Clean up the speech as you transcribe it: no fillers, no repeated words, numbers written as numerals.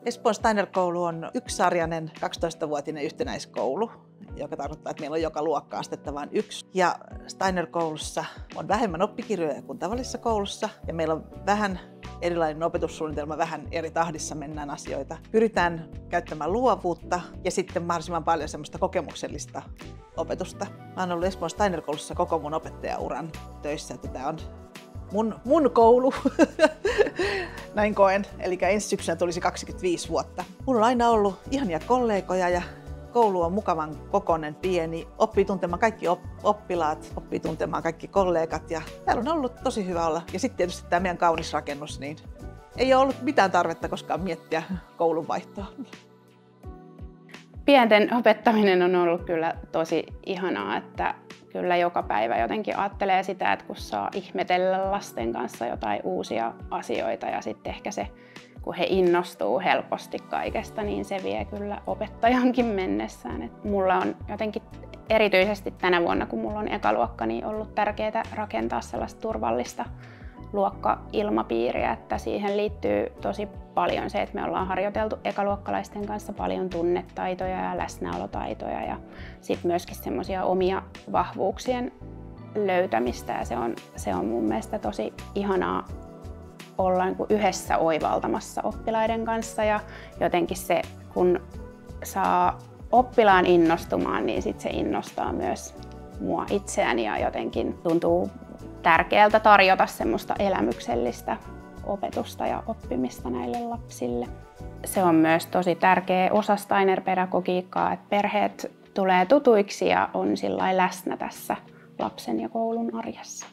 Espoon Steiner-koulu on yksisarjainen 12-vuotinen yhtenäiskoulu, joka tarkoittaa, että meillä on joka luokka astetta vain yksi. Ja Steiner-koulussa on vähemmän oppikirjoja kuin tavallisessa koulussa ja meillä on vähän erilainen opetussuunnitelma, vähän eri tahdissa mennään asioita. Pyritään käyttämään luovuutta ja sitten mahdollisimman paljon semmoista kokemuksellista opetusta. Mä oon ollut Espoon Steiner-koulussa koko mun opettajauran töissä, että tää on mun koulu, näin koen. Eli ensi syksynä tulisi 25 vuotta. Mulla on aina ollut ihania kollegoja ja koulu on mukavan kokoinen, pieni. Oppii tuntemaan kaikki oppilaat, oppii tuntemaan kaikki kollegat ja täällä on ollut tosi hyvä olla. Ja sitten tietysti tämä meidän kaunis rakennus, niin ei ole ollut mitään tarvetta koskaan miettiä koulun vaihtoa. Pienten opettaminen on ollut kyllä tosi ihanaa, että kyllä joka päivä jotenkin ajattelee sitä, että kun saa ihmetellä lasten kanssa jotain uusia asioita ja sitten ehkä se, kun he innostuu helposti kaikesta, niin se vie kyllä opettajankin mennessään. Et mulla on jotenkin erityisesti tänä vuonna, kun mulla on ekaluokka, niin ollut tärkeää rakentaa sellaista turvallista luokkailmapiiriä, että siihen liittyy tosi paljon se, että me ollaan harjoiteltu ekaluokkalaisten kanssa paljon tunnetaitoja ja läsnäolotaitoja ja sitten myöskin semmoisia omia vahvuuksien löytämistä ja se on mun mielestä tosi ihanaa olla niin kuin yhdessä oivaltamassa oppilaiden kanssa ja jotenkin se, kun saa oppilaan innostumaan, niin sit se innostaa myös mua itseäni ja jotenkin tuntuu tärkeältä tarjota semmoista elämyksellistä opetusta ja oppimista näille lapsille. Se on myös tosi tärkeä osa Steiner-pedagogiikkaa, että perheet tulee tutuiksi ja on sillai läsnä tässä lapsen ja koulun arjessa.